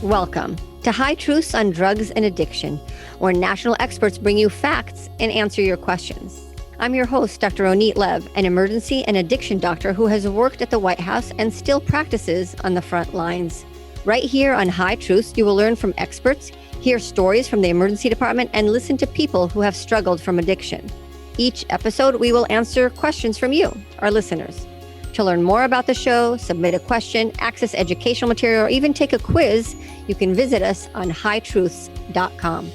Welcome to High Truths on Drugs and Addiction, where national experts bring you facts and answer your questions. I'm your host, Dr. Oneet Lev, an emergency and addiction doctor who has worked at the White House and still practices on the front lines. Right here on High Truths, you will learn from experts, hear stories from the emergency department, and listen to people who have struggled from addiction. Each episode, we will answer questions from you, our listeners. To learn more about the show, submit a question, access educational material, or even take a quiz, you can visit us on hightruths.com.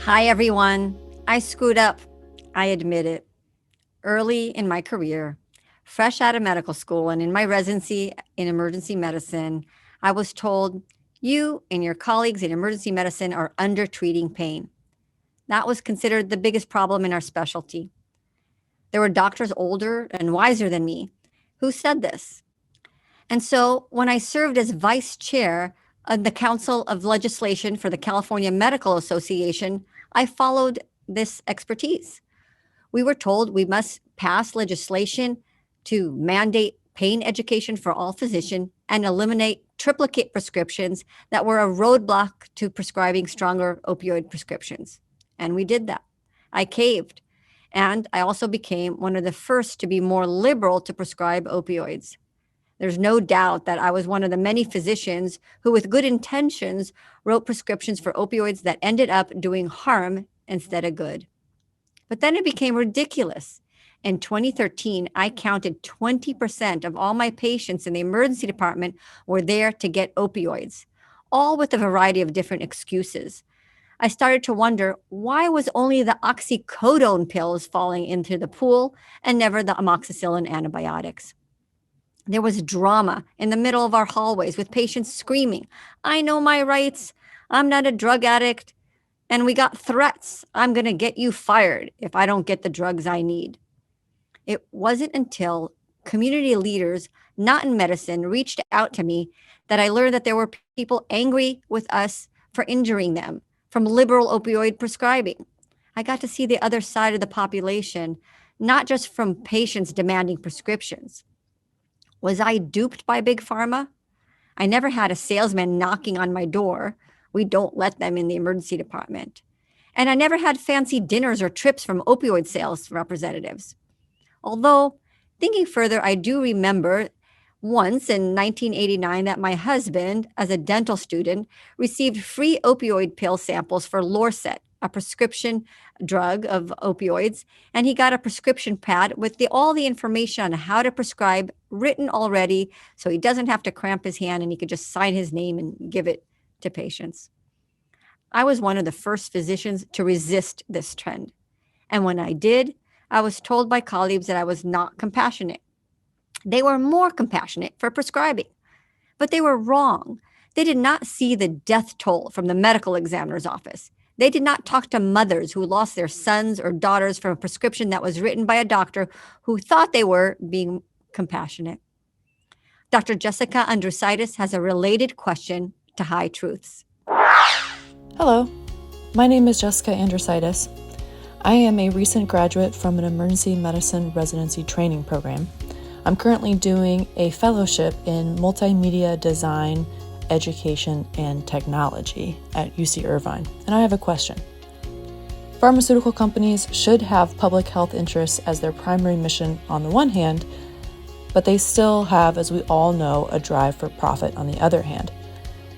Hi, everyone. I screwed up. I admit it. Early in my career, fresh out of medical school and in my residency in emergency medicine, I was told, you and your colleagues in emergency medicine are undertreating pain. That was considered the biggest problem in our specialty. There were doctors older and wiser than me who said this. And so when I served as vice chair of the Council of Legislation for the California Medical Association, I followed this expertise. We were told we must pass legislation to mandate pain education for all physicians and eliminate triplicate prescriptions that were a roadblock to prescribing stronger opioid prescriptions. And we did that. I caved. And I also became one of the first to be more liberal to prescribe opioids. There's no doubt that I was one of the many physicians who, with good intentions, wrote prescriptions for opioids that ended up doing harm instead of good. But then it became ridiculous. In 2013, I counted 20% of all my patients in the emergency department were there to get opioids, all with a variety of different excuses. I started to wonder, why was only the oxycodone pills falling into the pool and never the amoxicillin antibiotics? There was drama in the middle of our hallways with patients screaming, I know my rights, I'm not a drug addict, and we got threats, I'm going to get you fired if I don't get the drugs I need. It wasn't until community leaders, not in medicine, reached out to me that I learned that there were people angry with us for injuring them from liberal opioid prescribing. I got to see the other side of the population, not just from patients demanding prescriptions. Was I duped by Big Pharma? I never had a salesman knocking on my door. We don't let them in the emergency department. And I never had fancy dinners or trips from opioid sales representatives. Although, thinking further, I do remember once in 1989 that my husband, as a dental student, received free opioid pill samples for Lorcet, a prescription drug of opioids, and he got a prescription pad with all the information on how to prescribe written already, so he doesn't have to cramp his hand and he could just sign his name and give it to patients. I was one of the first physicians to resist this trend. And when I did, I was told by colleagues that I was not compassionate. They were more compassionate for prescribing, but they were wrong. They did not see the death toll from the medical examiner's office. They did not talk to mothers who lost their sons or daughters from a prescription that was written by a doctor who thought they were being compassionate. Dr. Jessica Andrusaitis has a related question to High Truths. Hello, my name is Jessica Andrusaitis. I am a recent graduate from an emergency medicine residency training program. I'm currently doing a fellowship in multimedia design, education, and technology at UC Irvine, and I have a question. Pharmaceutical companies should have public health interests as their primary mission on the one hand, but they still have, as we all know, a drive for profit on the other hand.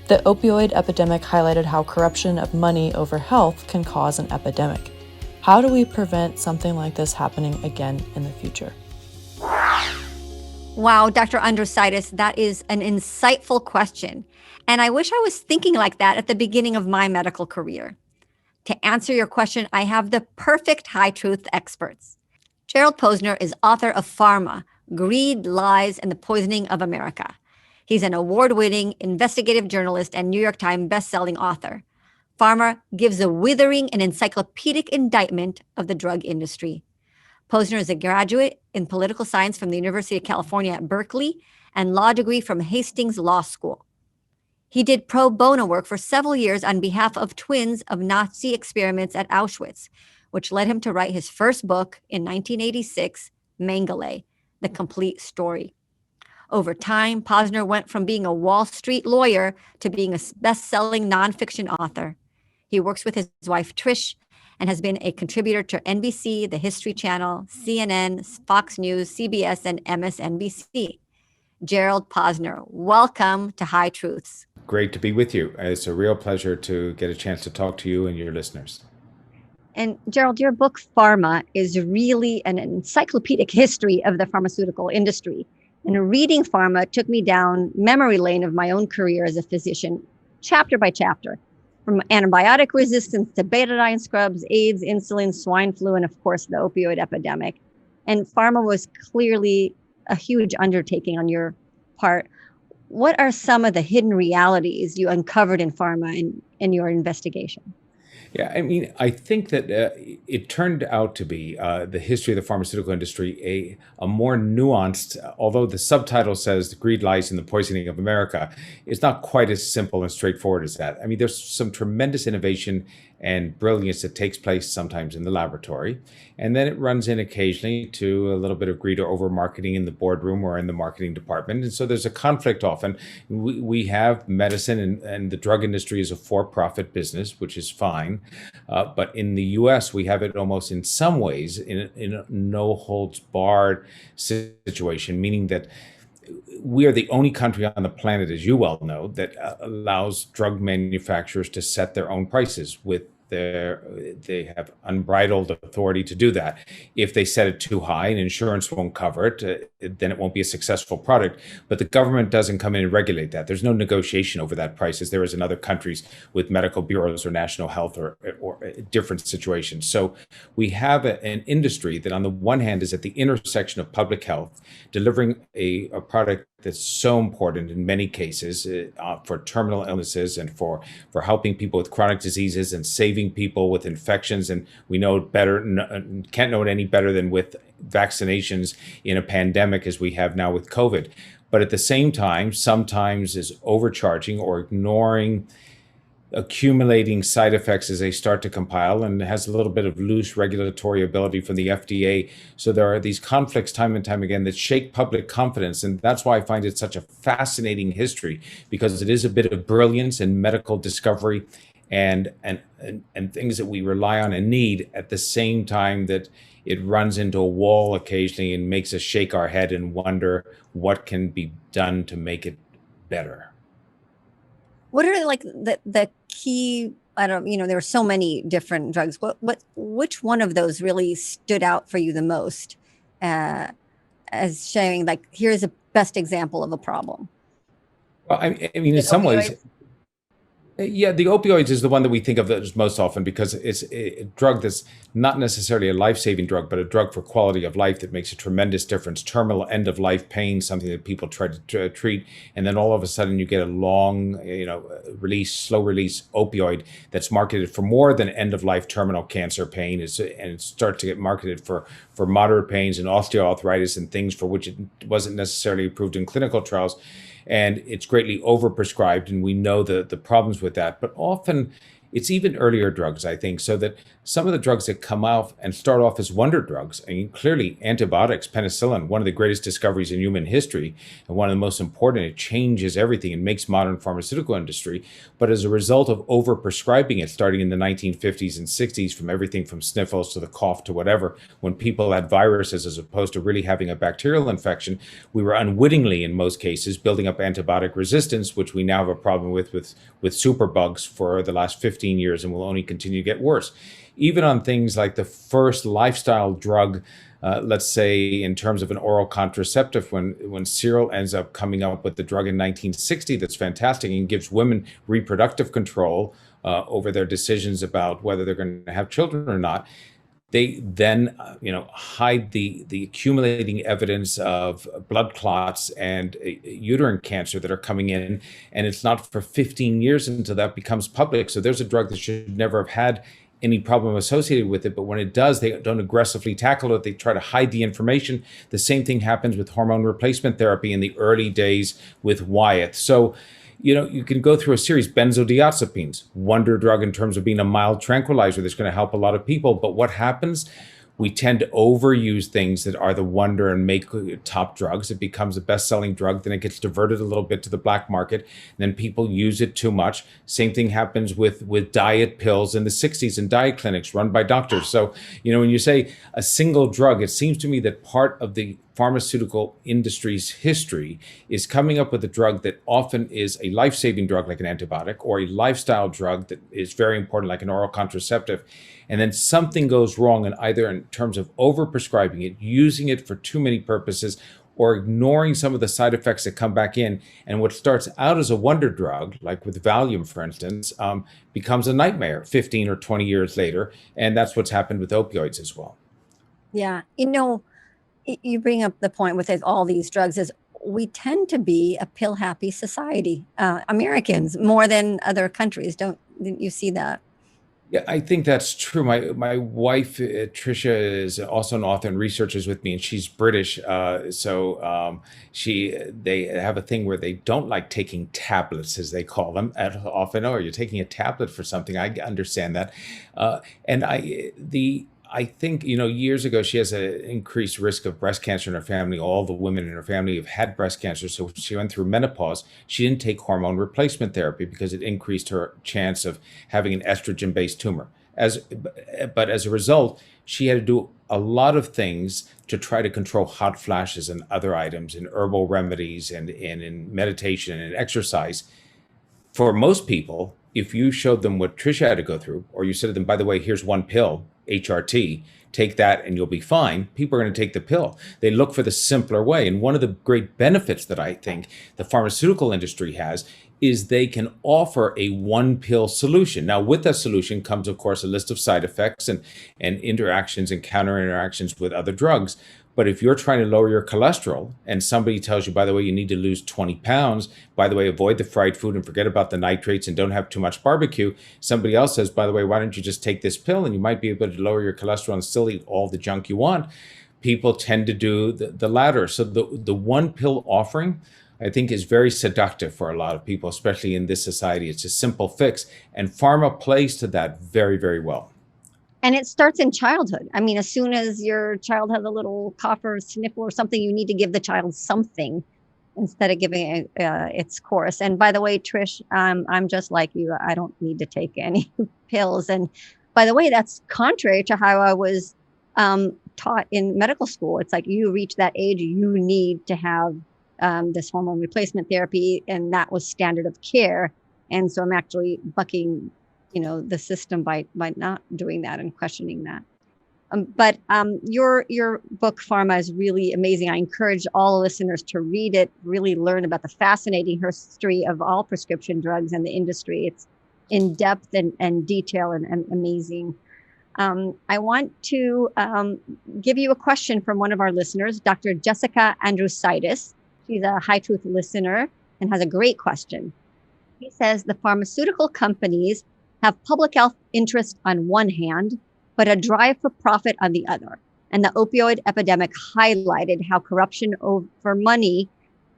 The opioid epidemic highlighted how corruption of money over health can cause an epidemic. How do we prevent something like this happening again in the future? Wow, Dr. Andrusaitis, that is an insightful question. And I wish I was thinking like that at the beginning of my medical career. To answer your question, I have the perfect high truth experts. Gerald Posner is author of Pharma, Greed, Lies, and the Poisoning of America. He's an award-winning investigative journalist and New York Times best-selling author. Pharma gives a withering and encyclopedic indictment of the drug industry. Posner is a graduate in political science from the University of California at Berkeley and law degree from Hastings Law School. He did pro bono work for several years on behalf of twins of Nazi experiments at Auschwitz, which led him to write his first book in 1986, Mengele, The Complete Story. Over time, Posner went from being a Wall Street lawyer to being a best-selling nonfiction author. He works with his wife, Trish, and has been a contributor to NBC, the History Channel, CNN, Fox News, CBS, and MSNBC. Gerald Posner, welcome to High Truths. Great to be with you. It's a real pleasure to get a chance to talk to you and your listeners. And Gerald, your book, Pharma, is really an encyclopedic history of the pharmaceutical industry. And reading Pharma took me down memory lane of my own career as a physician, chapter by chapter, from antibiotic resistance to betadine scrubs, AIDS, insulin, swine flu, and of course, the opioid epidemic. And Pharma was clearly a huge undertaking on your part. What are some of the hidden realities you uncovered in Pharma in your investigation? Yeah, I mean, I think that it turned out to be the history of the pharmaceutical industry a more nuanced, although the subtitle says the greed lies in the poisoning of America, it's not quite as simple and straightforward as that. I mean, there's some tremendous innovation and brilliance that takes place sometimes in the laboratory. And then it runs in occasionally to a little bit of greed or over marketing in the boardroom or in the marketing department. And so there's a conflict often. We have medicine and the drug industry is a for-profit business, which is fine. But in the US, we have it almost in some ways in a no holds barred situation, meaning that we are the only country on the planet, as you well know, that allows drug manufacturers to set their own prices with they have unbridled authority to do that. If they set it too high and insurance won't cover it, then it won't be a successful product. But the government doesn't come in and regulate that. There's no negotiation over that price as there is in other countries with medical bureaus or national health or different situations. So we have an industry that on the one hand is at the intersection of public health, delivering a product that's so important in many cases for terminal illnesses and for helping people with chronic diseases and saving people with infections. And we know it better, can't know it any better than with vaccinations in a pandemic as we have now with COVID. But at the same time, sometimes is overcharging or ignoring accumulating side effects as they start to compile and has a little bit of loose regulatory ability from the FDA. So there are these conflicts time and time again that shake public confidence. And that's why I find it such a fascinating history, because it is a bit of brilliance and medical discovery and things that we rely on and need at the same time that it runs into a wall occasionally and makes us shake our head and wonder what can be done to make it better. What are like the key? I don't, there were so many different drugs. Which one of those really stood out for you the most, as showing like here's a best example of a problem? Well, I mean, in some ways, yeah, the opioids is the one that we think of as most often because it's a drug that's not necessarily a life-saving drug, but a drug for quality of life that makes a tremendous difference. Terminal end-of-life pain, something that people try to treat, and then all of a sudden you get a long, release, slow-release opioid that's marketed for more than end-of-life terminal cancer pain, and it starts to get marketed for moderate pains and osteoarthritis and things for which it wasn't necessarily approved in clinical trials. And it's greatly overprescribed, and we know the problems with that. But often it's even earlier drugs, I think, so that some of the drugs that come out and start off as wonder drugs, I mean, clearly antibiotics, penicillin, one of the greatest discoveries in human history, and one of the most important, it changes everything and makes modern pharmaceutical industry. But as a result of overprescribing it, starting in the 1950s and 60s, from everything from sniffles to the cough to whatever, when people had viruses as opposed to really having a bacterial infection, we were unwittingly, in most cases, building up antibiotic resistance, which we now have a problem with superbugs for the last 15 years and will only continue to get worse. Even on things like the first lifestyle drug, let's say in terms of an oral contraceptive, when Cyril ends up coming up with the drug in 1960 that's fantastic and gives women reproductive control over their decisions about whether they're going to have children or not, they then hide the accumulating evidence of blood clots and uterine cancer that are coming in, and it's not for 15 years until that becomes public. So there's a drug that should never have had any problem associated with it, but when it does, they don't aggressively tackle it. They try to hide the information. The same thing happens with hormone replacement therapy in the early days with Wyeth. So you can go through a series, benzodiazepines, wonder drug in terms of being a mild tranquilizer that's going to help a lot of people. But what happens? We tend to overuse things that are the wonder and make top drugs. It becomes a best-selling drug, then it gets diverted a little bit to the black market, and then people use it too much. Same thing happens with diet pills in the 60s and diet clinics run by doctors. So, when you say a single drug, it seems to me that part of the pharmaceutical industry's history is coming up with a drug that often is a life-saving drug like an antibiotic, or a lifestyle drug that is very important like an oral contraceptive, and then something goes wrong, and either in terms of overprescribing it, using it for too many purposes, or ignoring some of the side effects that come back in, and what starts out as a wonder drug, like with Valium, for instance, becomes a nightmare 15 or 20 years later, and that's what's happened with opioids as well. Yeah. You bring up the point with all these drugs is we tend to be a pill happy society, Americans more than other countries. Didn't you see that? Yeah, I think that's true. My wife Trisha is also an author and researches with me, and she's British. So she they have a thing where they don't like taking tablets, as they call them. At often, oh, you're taking a tablet for something. I understand that, and I think, years ago, she has an increased risk of breast cancer in her family. All the women in her family have had breast cancer. So she went through menopause. She didn't take hormone replacement therapy because it increased her chance of having an estrogen based tumor. But as a result, she had to do a lot of things to try to control hot flashes and other items and herbal remedies and in meditation and exercise. For most people, if you showed them what Trisha had to go through, or you said to them, by the way, here's one pill, HRT, take that and you'll be fine, people are going to take the pill. They look for the simpler way. And one of the great benefits that I think the pharmaceutical industry has is they can offer a one pill solution. Now, with that solution comes, of course, a list of side effects and interactions and counter interactions with other drugs. But if you're trying to lower your cholesterol and somebody tells you, by the way, you need to lose 20 pounds, by the way, avoid the fried food and forget about the nitrates and don't have too much barbecue. Somebody else says, by the way, why don't you just take this pill and you might be able to lower your cholesterol and still eat all the junk you want. People tend to do the latter. So the one pill offering, I think, is very seductive for a lot of people, especially in this society. It's a simple fix, and pharma plays to that very, very well. And it starts in childhood. I mean, as soon as your child has a little cough or sniffle or something, you need to give the child something instead of giving it its course. And by the way, Trish, I'm just like you. I don't need to take any pills. And by the way, that's contrary to how I was taught in medical school. It's like you reach that age, you need to have this hormone replacement therapy, and that was standard of care. And so I'm actually bucking, the system by not doing that and questioning that. But your book, Pharma, is really amazing. I encourage all listeners to read it, really learn about the fascinating history of all prescription drugs and the industry. It's in depth and detail and amazing. I want to give you a question from one of our listeners, Dr. Jessica Andrusaitis. She's a High Truth listener and has a great question. He says the pharmaceutical companies have public health interest on one hand, but a drive for profit on the other. And the opioid epidemic highlighted how corruption over money,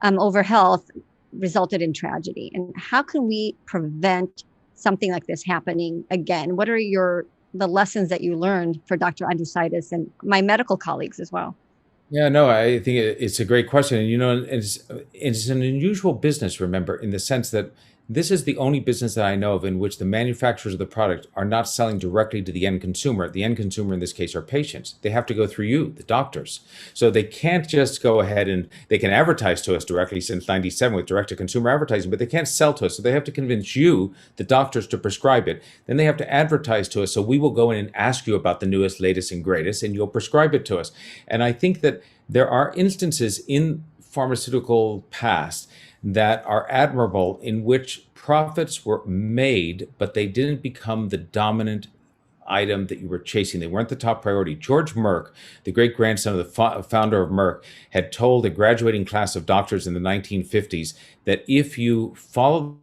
over health, resulted in tragedy. And how can we prevent something like this happening again? What are the lessons that you learned for Dr. Andrusaitis and my medical colleagues as well? Yeah, no, I think it's a great question. And, it's an unusual business, remember, in the sense that this is the only business that I know of in which the manufacturers of the product are not selling directly to the end consumer. The end consumer in this case are patients. They have to go through you, the doctors. So they can't just go ahead and they can advertise to us directly since 97 with direct to consumer advertising, but they can't sell to us. So they have to convince you, the doctors, to prescribe it. Then they have to advertise to us. So we will go in and ask you about the newest, latest, and greatest, and you'll prescribe it to us. And I think that there are instances in pharmaceutical past that are admirable in which profits were made, but they didn't become the dominant item that you were chasing. They weren't the top priority. George Merck, the great grandson of the founder of Merck, had told a graduating class of doctors in the 1950s that if you follow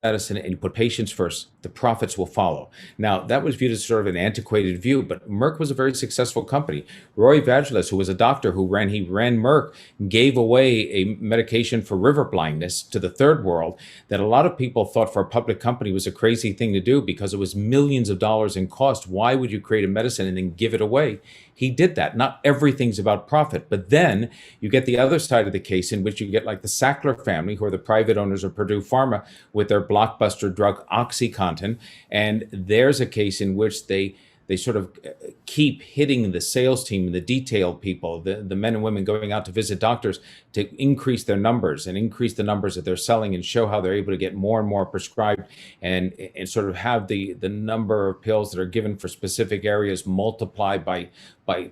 medicine and you put patients first, the profits will follow. Now, that was viewed as sort of an antiquated view, but Merck was a very successful company. Roy Vagelos, who was a doctor he ran Merck, gave away a medication for river blindness to the third world that a lot of people thought for a public company was a crazy thing to do because it was millions of dollars in cost. Why would you create a medicine and then give it away? He did that. Not everything's about profit. But then you get the other side of the case in which you get like the Sackler family, who are the private owners of Purdue Pharma, with their blockbuster drug OxyContin. And there's a case in which they sort of keep hitting the sales team and the detail people, the men and women going out to visit doctors to increase their numbers and increase the numbers that they're selling and show how they're able to get more and more prescribed and sort of have the number of pills that are given for specific areas multiplied by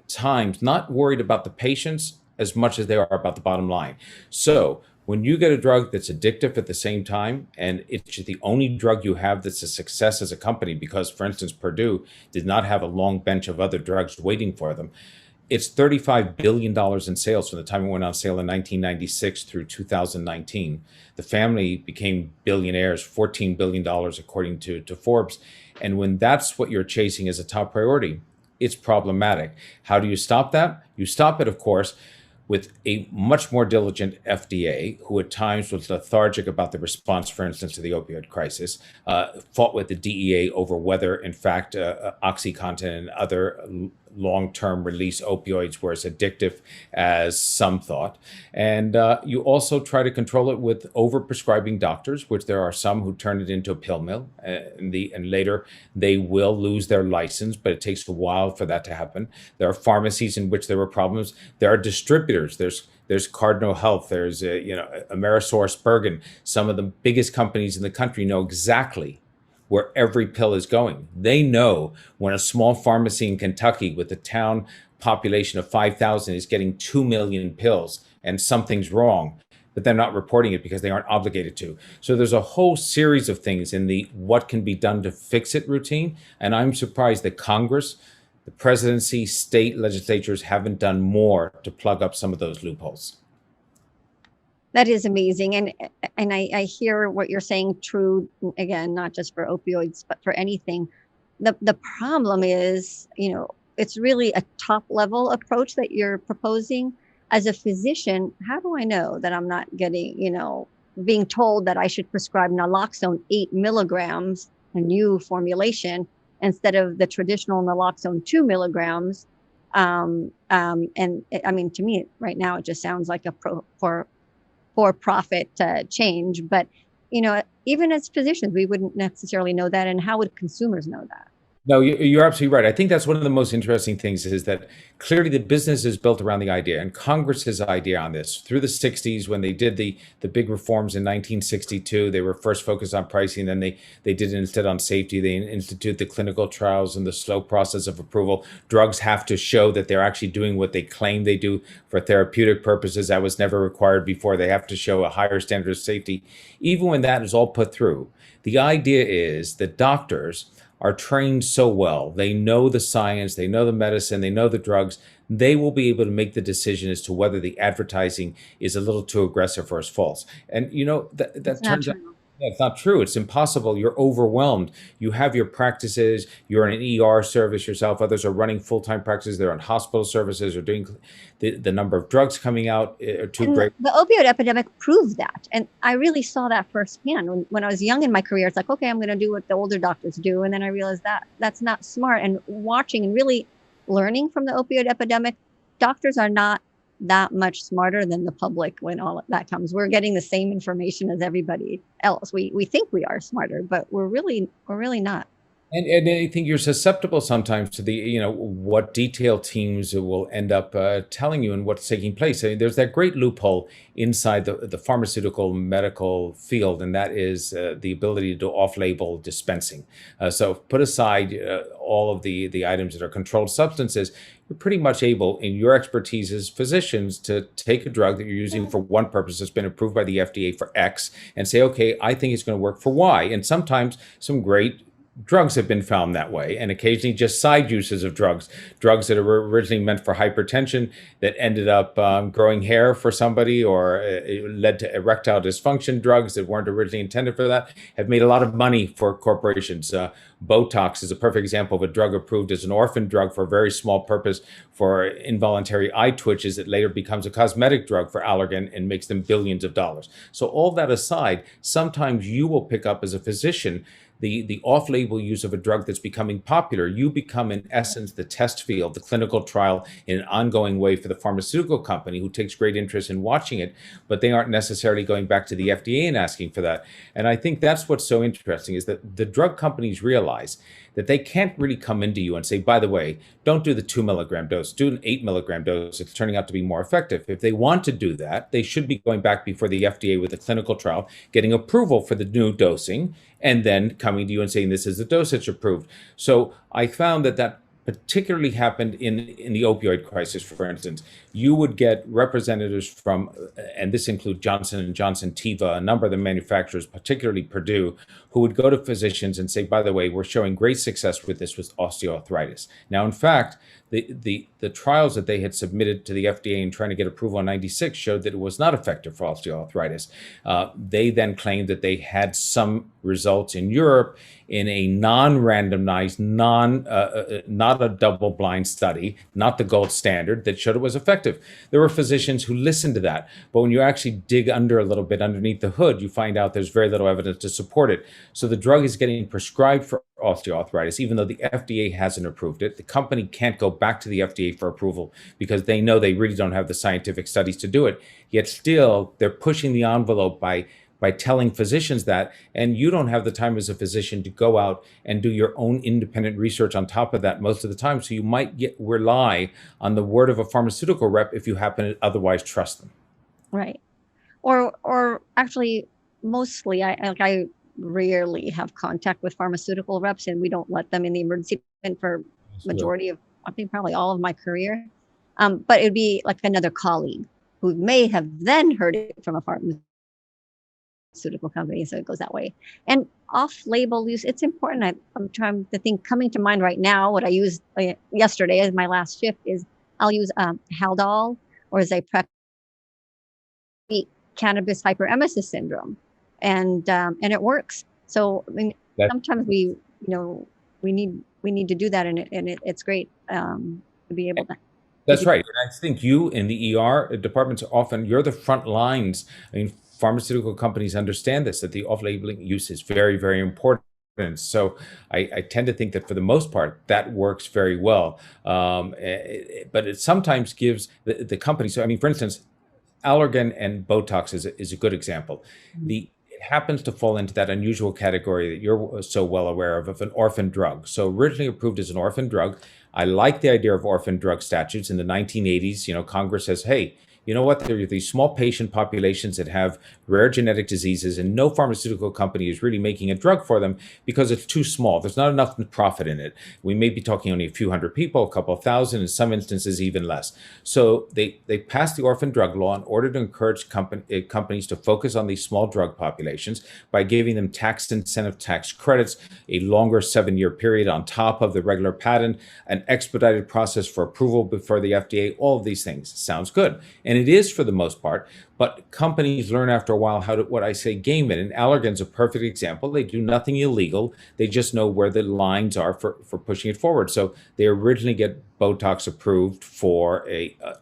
times, not worried about the patients as much as they are about the bottom line. So when you get a drug that's addictive at the same time, and it's the only drug you have that's a success as a company, because, for instance, Purdue did not have a long bench of other drugs waiting for them, it's $35 billion in sales from the time it went on sale in 1996 through 2019. The family became billionaires, $14 billion according to Forbes. And when that's what you're chasing as a top priority, it's problematic. How do you stop that? You stop it, of course, with a much more diligent FDA, who at times was lethargic about the response, for instance, to the opioid crisis, fought with the DEA over whether, in fact, OxyContin and other long-term release opioids were as addictive as some thought. And you also try to control it with overprescribing doctors, which there are some who turn it into a pill mill, and later they will lose their license, but it takes a while for that to happen. There are pharmacies in which there were problems. There are distributors. There's Cardinal Health. There's AmerisourceBergen. Some of the biggest companies in the country know exactly where every pill is going. They know when a small pharmacy in Kentucky with a town population of 5,000 is getting 2 million pills and something's wrong, but they're not reporting it because they aren't obligated to. So there's a whole series of things in the what can be done to fix it routine. And I'm surprised that Congress, the presidency, state legislatures haven't done more to plug up some of those loopholes. That is amazing. And I hear what you're saying true, again, not just for opioids, but for anything. The problem is, it's really a top level approach that you're proposing. As a physician, how do I know that I'm not getting, being told that I should prescribe naloxone 8 milligrams, a new formulation, instead of the traditional naloxone 2 milligrams? And I mean, to me, right now, it just sounds like a for-profit change. But, even as physicians, we wouldn't necessarily know that. And how would consumers know that? No, you're absolutely right. I think that's one of the most interesting things is that clearly the business is built around the idea, and Congress's idea on this through the 60s when they did the big reforms in 1962. They were first focused on pricing, then they did it instead on safety. They institute the clinical trials and the slow process of approval. Drugs have to show that they're actually doing what they claim they do for therapeutic purposes. That was never required before. They have to show a higher standard of safety. Even when that is all put through, the idea is that doctors are trained so well. They know the science, they know the medicine, they know the drugs. They will be able to make the decision as to whether the advertising is a little too aggressive or is false. And that turns out it's not true. It's impossible. You're overwhelmed. You have your practices. You're in an ER service yourself. Others are running full-time practices. They're on hospital services or doing the number of drugs coming out are too great. The opioid epidemic proved that. And I really saw that firsthand. When I was young in my career, it's like, okay, I'm going to do what the older doctors do. And then I realized that that's not smart. And watching and really learning from the opioid epidemic, doctors are not that much smarter than the public when all of that comes. We're getting the same information as everybody else. We think we are smarter, but we're really not. And I think you're susceptible sometimes to what detail teams will end up telling you and what's taking place. I mean, there's that great loophole inside the pharmaceutical medical field, and that is the ability to do off-label dispensing. So put aside all of the items that are controlled substances, you're pretty much able, in your expertise as physicians, to take a drug that you're using for one purpose that's been approved by the FDA for X and say, okay, I think it's going to work for Y. And sometimes some great drugs have been found that way, and occasionally just side uses of drugs, drugs that were originally meant for hypertension that ended up growing hair for somebody, or it led to erectile dysfunction. Drugs that weren't originally intended for that have made a lot of money for corporations. Botox is a perfect example of a drug approved as an orphan drug for a very small purpose for involuntary eye twitches. It later becomes a cosmetic drug for Allergan and makes them billions of dollars. So all that aside, sometimes you will pick up as a physician the off-label use of a drug that's becoming popular. You become, in essence, the test field, the clinical trial in an ongoing way for the pharmaceutical company who takes great interest in watching it, but they aren't necessarily going back to the FDA and asking for that. And I think that's what's so interesting is that the drug companies realize that they can't really come into you and say, by the way, don't do the 2 milligram dose, do an 8 milligram dose. It's turning out to be more effective. If they want to do that, they should be going back before the FDA with a clinical trial, getting approval for the new dosing, and then coming to you and saying this is the dosage approved. So I found that particularly happened in the opioid crisis, for instance. You would get representatives from, and this includes Johnson and Johnson, Teva, a number of the manufacturers, particularly Purdue, who would go to physicians and say, by the way, we're showing great success with this with osteoarthritis. Now, in fact, the trials that they had submitted to the FDA and trying to get approval on 96 showed that it was not effective for osteoarthritis. They then claimed that they had some results in Europe in a non-randomized, not a double-blind study, not the gold standard, that showed it was effective. There were physicians who listened to that, but when you actually dig under a little bit underneath the hood, you find out there's very little evidence to support it. So the drug is getting prescribed for osteoarthritis, even though the FDA hasn't approved it. The company can't go back to the FDA for approval because they know they really don't have the scientific studies to do it. Yet still, they're pushing the envelope by telling physicians that, and you don't have the time as a physician to go out and do your own independent research on top of that most of the time. So you might rely on the word of a pharmaceutical rep if you happen to otherwise trust them. Right. Or actually, mostly, I rarely have contact with pharmaceutical reps, and we don't let them in the emergency department for majority of, I think, probably all of my career. But it'd be like another colleague who may have then heard it from a pharmaceutical company, so it goes that way. And off-label use, it's important. I'm trying to think, coming to mind right now, what I used yesterday as my last shift is I'll use Haldol, or as I prep cannabis hyperemesis syndrome, and it works. So I mean, That, sometimes we need to do that, and it's great to be able to. that's right. And I think you in the ER departments often, you're the front lines. I mean, pharmaceutical companies understand this, that the off-labeling use is very, very important. So I tend to think that for the most part, that works very well. But it sometimes gives the company, so I mean, for instance, Allergan and Botox is a good example. It happens to fall into that unusual category that you're so well aware of an orphan drug. So originally approved as an orphan drug. I like the idea of orphan drug statutes. In the 1980s, Congress says, hey, you know what? There are these small patient populations that have rare genetic diseases, and no pharmaceutical company is really making a drug for them because it's too small. There's not enough profit in it. We may be talking only a few hundred people, a couple of thousand, in some instances even less. So they passed the orphan drug law in order to encourage companies to focus on these small drug populations by giving them tax incentive tax credits, a longer 7-year period on top of the regular patent, an expedited process for approval before the FDA. All of these things sounds good. And it is for the most part, but companies learn after a while how to, what I say, game it. And Allergan's a perfect example. They do nothing illegal. They just know where the lines are for pushing it forward. So they originally get Botox approved for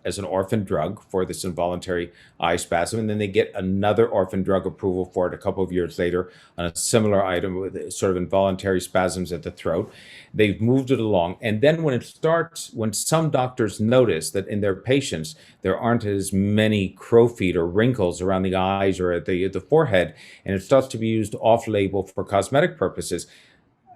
as an orphan drug for this involuntary eye spasm, and then they get another orphan drug approval for it a couple of years later on a similar item with sort of involuntary spasms at the throat. They've moved it along, and then when some doctors notice that in their patients there aren't as many crow feet or wrinkles around the eyes or at the forehead, and it starts to be used off-label for cosmetic purposes,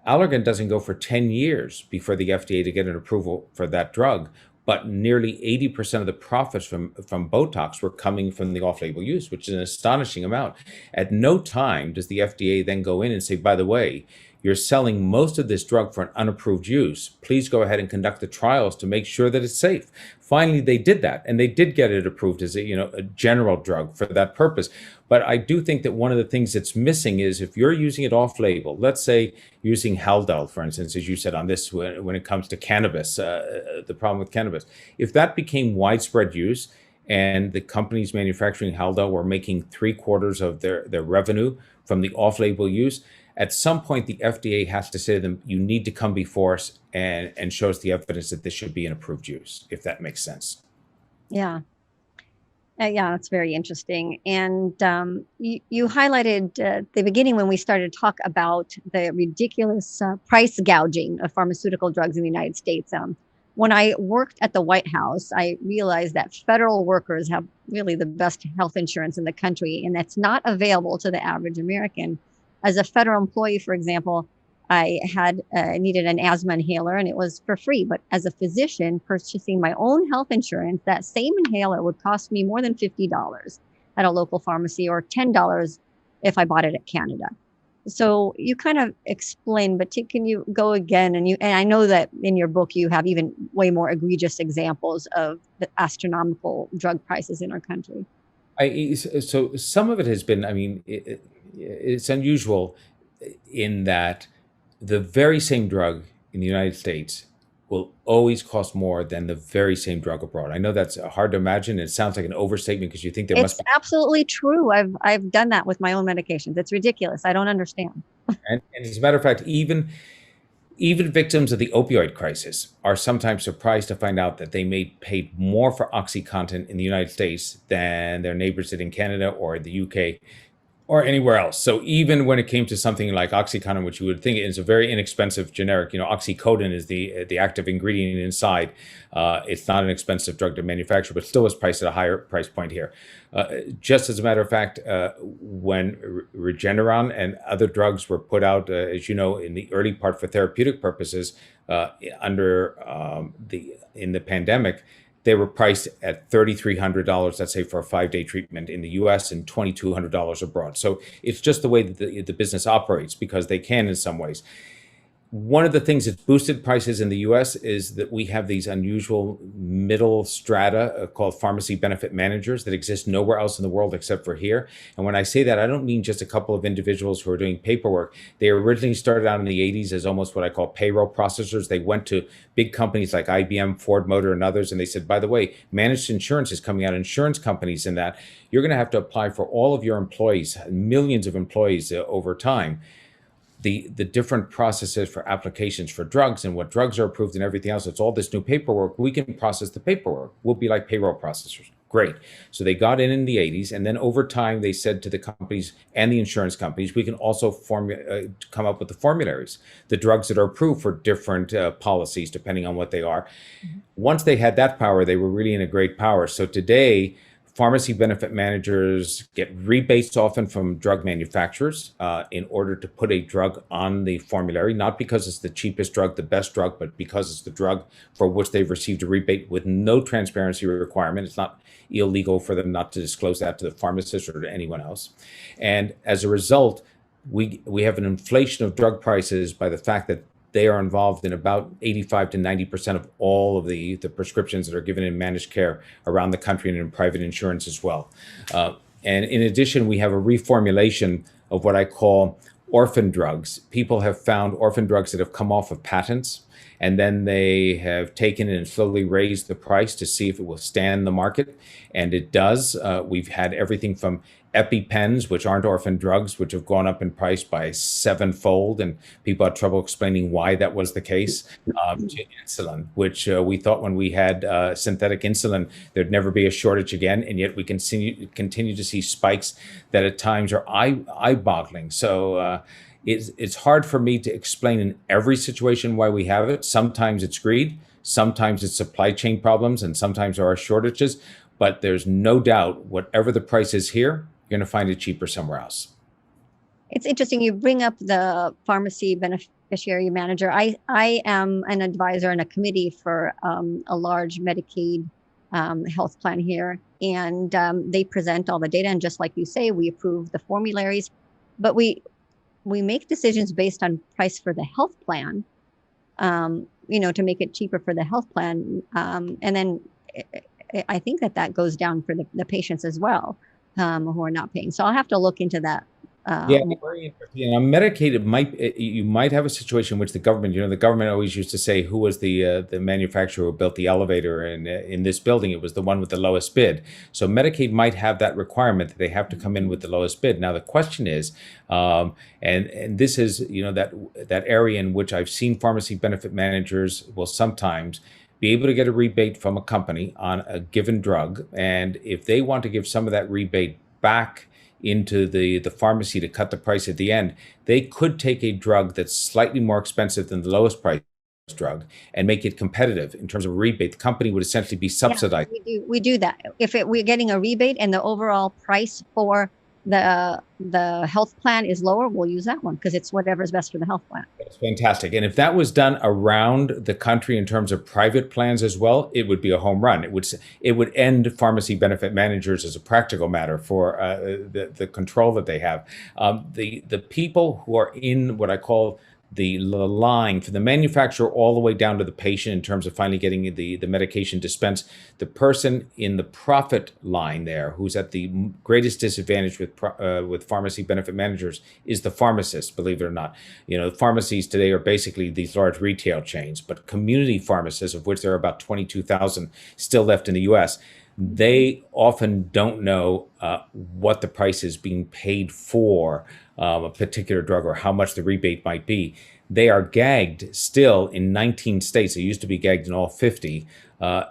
Allergan doesn't go for 10 years before the FDA to get an approval for that drug, but nearly 80% of the profits from Botox were coming from the off-label use, which is an astonishing amount. At no time does the FDA then go in and say, by the way, You're selling most of this drug for an unapproved use. Please go ahead and conduct the trials to make sure that it's safe. Finally, they did that, and they did get it approved as a general drug for that purpose. But I do think that one of the things that's missing is if you're using it off label, let's say using Haldol, for instance, as you said on this, when it comes to cannabis, the problem with cannabis, if that became widespread use and the companies manufacturing Haldol were making 3/4 of their revenue from the off label use, at some point the FDA has to say to them, you need to come before us and show us the evidence that this should be an approved use, if that makes sense. Yeah. Yeah, that's very interesting. And you highlighted at the beginning when we started to talk about the ridiculous price gouging of pharmaceutical drugs in the United States. When I worked at the White House, I realized that federal workers have really the best health insurance in the country, and that's not available to the average American. As a federal employee, for example, I had needed an asthma inhaler and it was for free. But as a physician purchasing my own health insurance, that same inhaler would cost me more than $50 at a local pharmacy or $10 if I bought it at Canada. So you kind of explain, but can you go again? And I know that in your book you have even way more egregious examples of the astronomical drug prices in our country. So some of it has been, I mean, it's unusual in that the very same drug in the United States will always cost more than the very same drug abroad. I know that's hard to imagine. It sounds like an overstatement because you think there must It's be. absolutely true. I've done that with my own medications. It's ridiculous. I don't understand. And as a matter of fact, even victims of the opioid crisis are sometimes surprised to find out that they may pay more for OxyContin in the United States than their neighbors did in Canada or the UK or anywhere else. So even when it came to something like OxyContin, which you would think is a very inexpensive generic, oxycodone is the active ingredient inside. It's not an expensive drug to manufacture, but still is priced at a higher price point here. Just as a matter of fact, when Regeneron and other drugs were put out, as you know, in the early part for therapeutic purposes, in the pandemic, they were priced at $3,300, let's say, for a 5-day treatment in the US and $2,200 abroad. So it's just the way that the business operates because they can in some ways. One of the things that's boosted prices in the US is that we have these unusual middle strata called pharmacy benefit managers that exist nowhere else in the world except for here. And when I say that, I don't mean just a couple of individuals who are doing paperwork. They originally started out in the 80s as almost what I call payroll processors. They went to big companies like IBM, Ford Motor, and others, and they said, by the way, managed insurance is coming out, insurance companies in that. You're going to have to apply for all of your employees, millions of employees over time. The different processes for applications for drugs and what drugs are approved and everything else. It's all this new paperwork. We can process the paperwork. We'll be like payroll processors. Great. So they got in the 80s, and then over time they said to the companies and the insurance companies, we can also come up with the formularies, the drugs that are approved for different policies depending on what they are. Once they had that power, they were really in a great power. So today, pharmacy benefit managers get rebates often from drug manufacturers in order to put a drug on the formulary, not because it's the cheapest drug, the best drug, but because it's the drug for which they've received a rebate with no transparency requirement. It's not illegal for them not to disclose that to the pharmacist or to anyone else. And as a result, we have an inflation of drug prices by the fact that they are involved in about 85 to 90% of all of the prescriptions that are given in managed care around the country and in private insurance as well. And in addition, we have a reformulation of what I call orphan drugs. People have found orphan drugs that have come off of patents, and then they have taken it and slowly raised the price to see if it will stand the market. And it does. We've had everything from EpiPens, which aren't orphan drugs, which have gone up in price by 7-fold, and people had trouble explaining why that was the case, to insulin, which we thought when we had synthetic insulin, there'd never be a shortage again, and yet we continue to see spikes that at times are eye-boggling. So it's hard for me to explain in every situation why we have it. Sometimes it's greed, sometimes it's supply chain problems, and sometimes there are shortages, but there's no doubt whatever the price is here, you're going to find it cheaper somewhere else. It's interesting you bring up the pharmacy beneficiary manager. I am an advisor in a committee for a large Medicaid health plan here, and they present all the data. And just like you say, we approve the formularies, but we we make decisions based on price for the health plan, to make it cheaper for the health plan. And then I think that goes down for the patients as well, who are not paying. So I'll have to look into that Yeah, more. very interesting. And on Medicaid, you might have a situation in which the government, the government always used to say who was the manufacturer who built the elevator in this building. It was the one with the lowest bid. So Medicaid might have that requirement that they have to come in with the lowest bid. Now the question is, and this is that area in which I've seen pharmacy benefit managers will sometimes be able to get a rebate from a company on a given drug, and if they want to give some of that rebate back into the pharmacy to cut the price at the end, they could take a drug that's slightly more expensive than the lowest price drug and make it competitive in terms of a rebate. The company would essentially be Yeah, subsidized. we do that. If we're getting a rebate and the overall price for the health plan is lower, we'll use that one because it's whatever's best for the health plan. That's fantastic. And if that was done around the country in terms of private plans as well, it would be a home run. It would end pharmacy benefit managers as a practical matter for the control that they have. The people who are in what I call the line from the manufacturer all the way down to the patient in terms of finally getting the medication dispensed, the person in the profit line there who's at the greatest disadvantage with pharmacy benefit managers is the pharmacist, believe it or not. Pharmacies today are basically these large retail chains, but community pharmacists, of which there are about 22,000 still left in the US, they often don't know what the price is being paid for a particular drug or how much the rebate might be. They are gagged still in 19 states. They used to be gagged in all 50.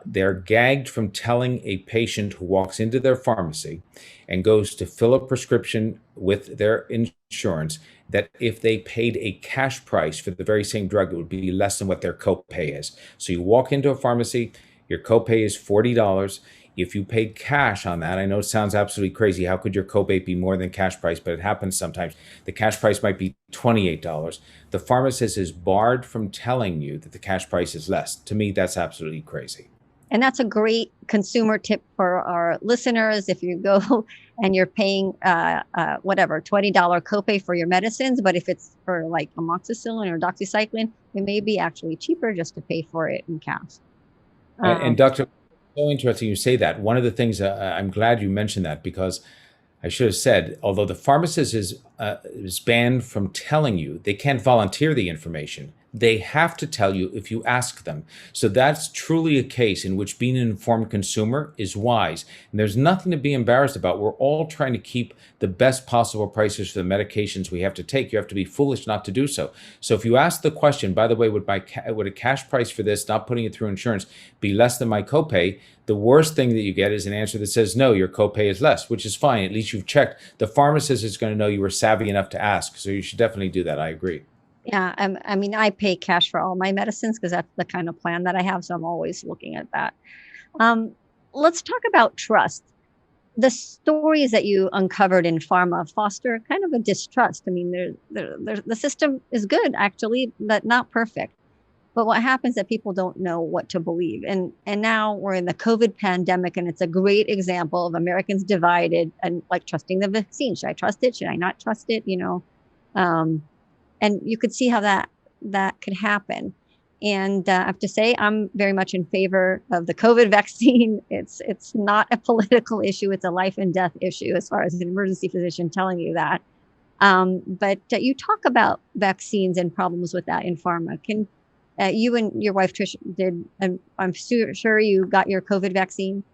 They're gagged from telling a patient who walks into their pharmacy and goes to fill a prescription with their insurance that if they paid a cash price for the very same drug, it would be less than what their copay is. So you walk into a pharmacy, your copay is $40. If you paid cash on that, I know it sounds absolutely crazy. How could your copay be more than cash price? But it happens sometimes. The cash price might be $28. The pharmacist is barred from telling you that the cash price is less. To me, that's absolutely crazy. And that's a great consumer tip for our listeners. If you go and you're paying whatever $20 copay for your medicines, but if it's for like amoxicillin or doxycycline, it may be actually cheaper just to pay for it in cash. And Dr. So interesting you say that. One of the things I'm glad you mentioned that because I should have said, although the pharmacist is banned from telling you, they can't volunteer the information. They have to tell you if you ask them. So that's truly a case in which being an informed consumer is wise. And there's nothing to be embarrassed about. We're all trying to keep the best possible prices for the medications we have to take. You have to be foolish not to do so. So if you ask the question, by the way, would a cash price for this, not putting it through insurance, be less than my copay? The worst thing that you get is an answer that says, no, your copay is less, which is fine. At least you've checked. The pharmacist is going to know you were savvy enough to ask. So you should definitely do that. I agree. Yeah, I mean, I pay cash for all my medicines because that's the kind of plan that I have. So I'm always looking at that. Um, let's talk about trust. The stories that you uncovered in pharma foster kind of a distrust. I mean, the system is good, actually, but not perfect. But what happens that people don't know what to believe. And now we're in the COVID pandemic, and it's a great example of Americans divided and like trusting the vaccine. Should I trust it? Should I not trust it? Um, and you could see how that could happen. And I have to say, I'm very much in favor of the COVID vaccine. It's not a political issue; it's a life and death issue, as far as an emergency physician telling you that. But you talk about vaccines and problems with that in pharma. Can you and your wife Trish did? And I'm sure you got your COVID vaccine.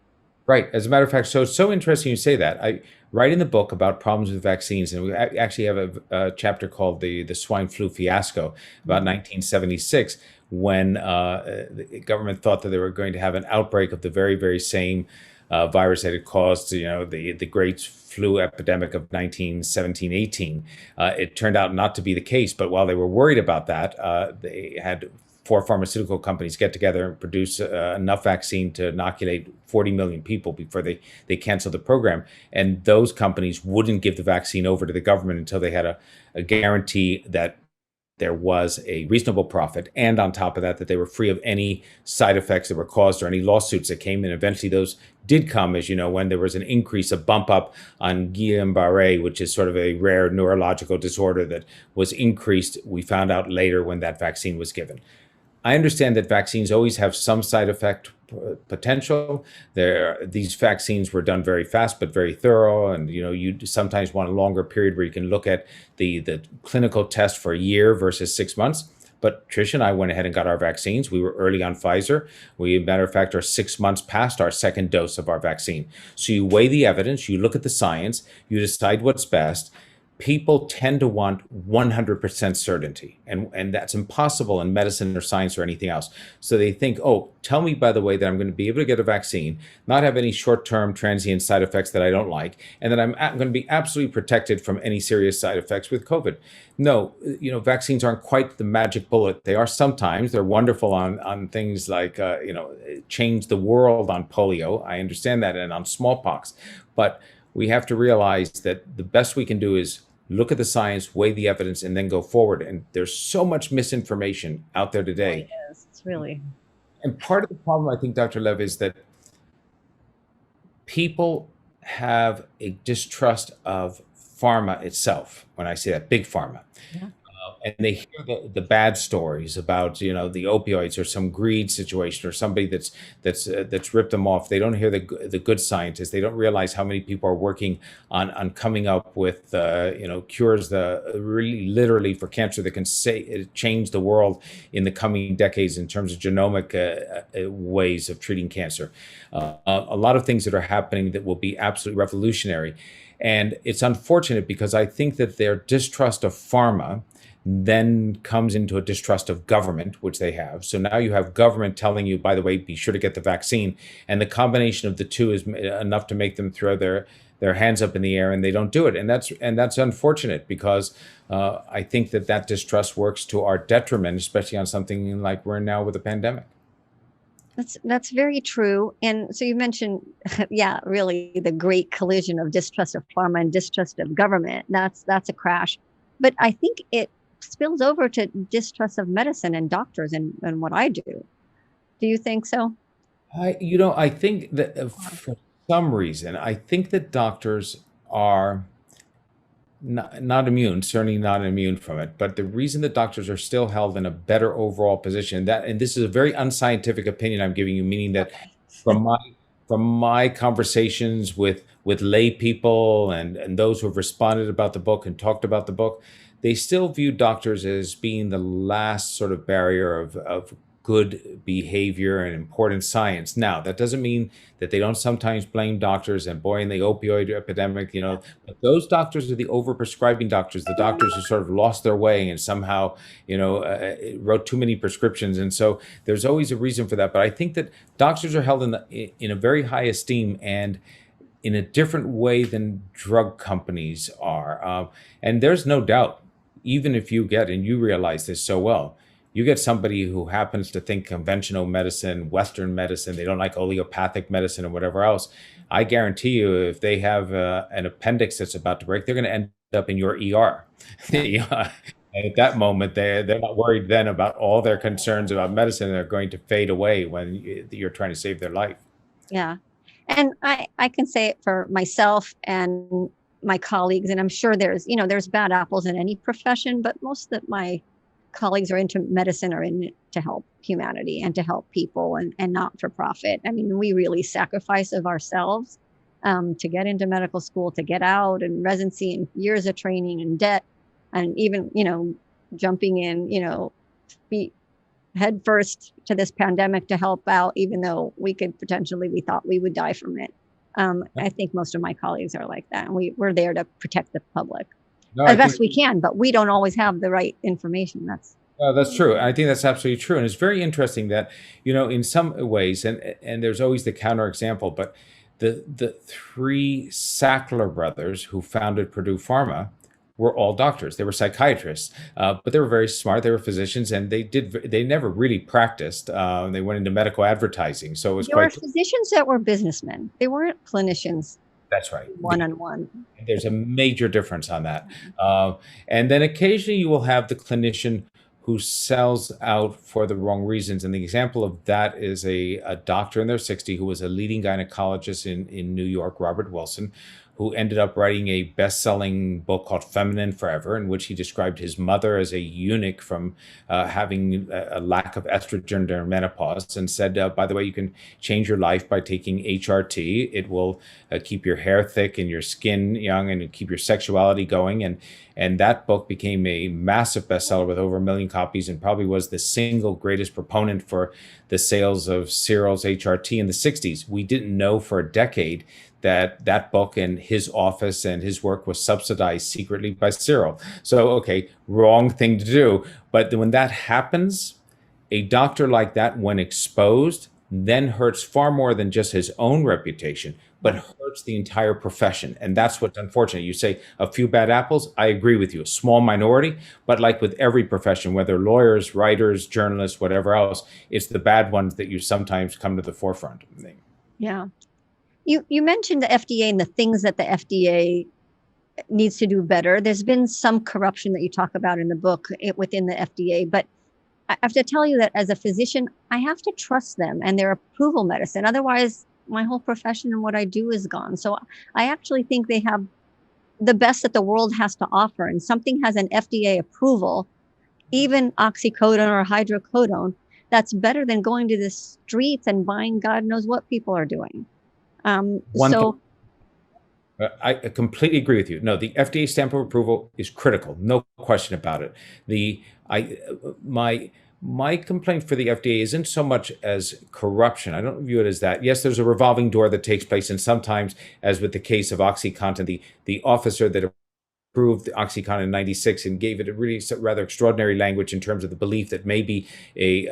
Right. As a matter of fact, so it's so interesting you say that. I write in the book about problems with vaccines, and we actually have a chapter called the swine flu fiasco about 1976, when the government thought that they were going to have an outbreak of the very, very same virus that had caused, the great flu epidemic of 1917-18. It turned out not to be the case, but while they were worried about that, they had four pharmaceutical companies get together and produce enough vaccine to inoculate 40 million people before they canceled the program. And those companies wouldn't give the vaccine over to the government until they had a guarantee that there was a reasonable profit, and on top of that, that they were free of any side effects that were caused or any lawsuits that came. And eventually, those did come, as you know, when there was an increase, a bump up on Guillain-Barré, which is sort of a rare neurological disorder that was increased. We found out later when that vaccine was given. I understand that vaccines always have some side effect potential. These vaccines were done very fast but very thorough, and you sometimes want a longer period where you can look at the clinical test for a year versus 6 months. But Trish and I went ahead and got our vaccines. We were early on Pfizer. We, matter of fact, are 6 months past our second dose of our vaccine. So you weigh the evidence, you look at the science, you decide what's best. People tend to want 100% certainty, and that's impossible in medicine or science or anything else. So they think, oh, tell me, by the way, that I'm going to be able to get a vaccine, not have any short-term transient side effects that I don't like, and that I'm going to be absolutely protected from any serious side effects with COVID. No, vaccines aren't quite the magic bullet. They are sometimes. They're wonderful on things like change the world on polio. I understand that, and on smallpox. But we have to realize that the best we can do is look at the science, weigh the evidence, and then go forward. And there's so much misinformation out there today. Yes, it's really. And part of the problem, I think, Dr. Lev, is that people have a distrust of pharma itself. When I say that, Big Pharma. Yeah. And they hear the bad stories about the opioids or some greed situation or somebody that's ripped them off. They don't hear the good scientists. They don't realize how many people are working on coming up with cures, really literally, for cancer that can change the world in the coming decades in terms of genomic ways of treating cancer. A lot of things that are happening that will be absolutely revolutionary. And it's unfortunate because I think that their distrust of pharma then comes into a distrust of government, which they have. So now you have government telling you, by the way, be sure to get the vaccine. And the combination of the two is enough to make them throw their hands up in the air, and they don't do it. And that's unfortunate because I think that distrust works to our detriment, especially on something like we're now with the pandemic. That's very true. And so you mentioned, yeah, really the great collision of distrust of pharma and distrust of government. That's a crash. But I think it spills over to distrust of medicine and doctors and what I do. Do you think so? I think that for some reason, I think that doctors are not immune, certainly not immune from it. But the reason that doctors are still held in a better overall position, and this is a very unscientific opinion I'm giving you, meaning that from my conversations with lay people and those who have responded about the book and talked about the book, they still view doctors as being the last sort of barrier of good behavior and important science. Now, that doesn't mean that they don't sometimes blame doctors, and boy, in the opioid epidemic, but those doctors are the overprescribing doctors, the doctors who sort of lost their way and somehow, wrote too many prescriptions. And so there's always a reason for that. But I think that doctors are held in a very high esteem and in a different way than drug companies are. And there's no doubt, even if you get, and you realize this so well, you get somebody who happens to think conventional medicine, Western medicine, they don't like allopathic medicine or whatever else. I guarantee you, if they have an appendix that's about to break, they're going to end up in your ER. And at that moment, they're not worried then about all their concerns about medicine. They're going to fade away when you're trying to save their life. Yeah. And I can say it for myself and my colleagues, and I'm sure there's bad apples in any profession, but most of my colleagues are into medicine, are in it to help humanity and to help people and not for profit. I mean, we really sacrifice of ourselves to get into medical school, to get out, and residency and years of training and debt, and even, jumping in, feet head first to this pandemic to help out, even though we thought we would die from it. I think most of my colleagues are like that. And we're there to protect the public as best we can, but we don't always have the right information. That's true. I think that's absolutely true. And it's very interesting that, in some ways, and there's always the counterexample, but the three Sackler brothers who founded Purdue Pharma were all doctors. They were psychiatrists, but they were very smart. They were physicians, and they never really practiced. They went into medical advertising. So it was There were physicians that were businessmen. They weren't clinicians. That's right. one on one. There's a major difference on that. Uh, and then occasionally you will have the clinician who sells out for the wrong reasons. And the example of that is a doctor in their 60s who was a leading gynecologist in New York, Robert Wilson, who ended up writing a best-selling book called Feminine Forever, in which he described his mother as a eunuch from having a lack of estrogen during menopause, and said, by the way, you can change your life by taking HRT. It will keep your hair thick and your skin young and keep your sexuality going. And that book became a massive bestseller with over 1 million copies, and probably was the single greatest proponent for the sales of Cyril's HRT in the 60s. We didn't know for a decade that that book and his office and his work was subsidized secretly by Cyril. So, okay, wrong thing to do. But when that happens, a doctor like that, when exposed, then hurts far more than just his own reputation, but hurts the entire profession. And that's what's unfortunate. You say a few bad apples. I agree with you, a small minority, but like with every profession, whether lawyers, writers, journalists, whatever else, it's the bad ones that you sometimes come to the forefront. Yeah. You mentioned the FDA and the things that the FDA needs to do better. There's been some corruption that you talk about in the book within the FDA, but I have to tell you that as a physician, I have to trust them and their approval medicine. Otherwise, my whole profession and what I do is gone. So I actually think they have the best that the world has to offer. And something has an FDA approval, even oxycodone or hydrocodone, that's better than going to the streets and buying God knows what people are doing. One thing, So I completely agree with you. No, the FDA stamp of approval is critical, no question about it. The I my complaint for the FDA isn't so much as corruption. I don't view it as that. Yes, there's a revolving door that takes place, and sometimes, as with the case of OxyContin, the officer that approved OxyContin in '96 and gave it a really rather extraordinary language in terms of the belief that maybe a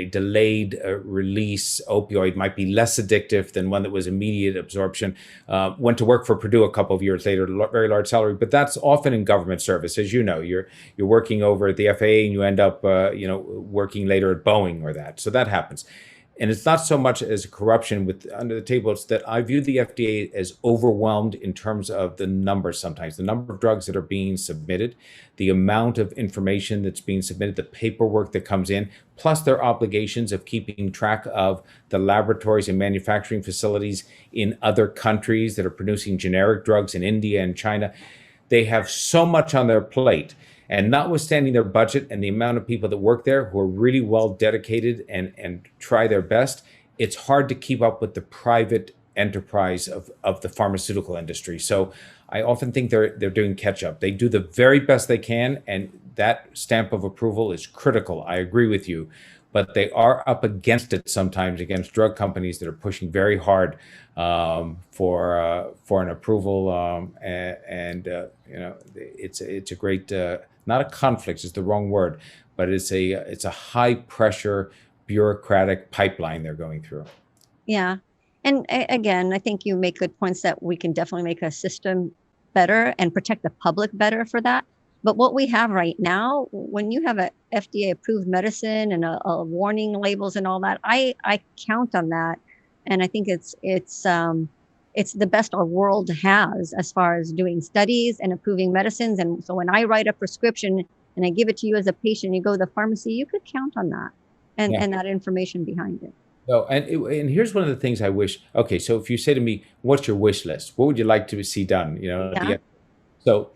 delayed release opioid might be less addictive than one that was immediate absorption. Went to work for Purdue a couple of years later, very large salary, but that's often in government service. As you know, you're working over at the FAA and you end up working later at Boeing or that. So that happens. And it's not so much as corruption with under the table, it's that I view the FDA as overwhelmed in terms of the numbers sometimes, the number of drugs that are being submitted, the amount of information that's being submitted, the paperwork that comes in, plus their obligations of keeping track of the laboratories and manufacturing facilities in other countries that are producing generic drugs in India and China. They have so much on their plate. And notwithstanding their budget and the amount of people that work there who are really well dedicated and try their best, it's hard to keep up with the private enterprise of the pharmaceutical industry. So I often think they're doing catch up. They do the very best they can, and that stamp of approval is critical. I agree with you. But they are up against it sometimes, against drug companies that are pushing very hard for an approval, it's a great not a conflict is the wrong word, but it's a high pressure bureaucratic pipeline they're going through. yeah. And again, I think you make good points that we can definitely make a system better and protect the public better for that. But what we have right now, when you have a FDA approved medicine and a warning labels and all that, I count on that. And I think it's the best our world has as far as doing studies and approving medicines. And so when I write a prescription and I give it to you as a patient, you go to the pharmacy, you could count on that Yeah. and that information behind it. No, and here's one of the things I wish. Okay, so if you say to me, "What's your wish list? What would you like to see done?" Yeah. So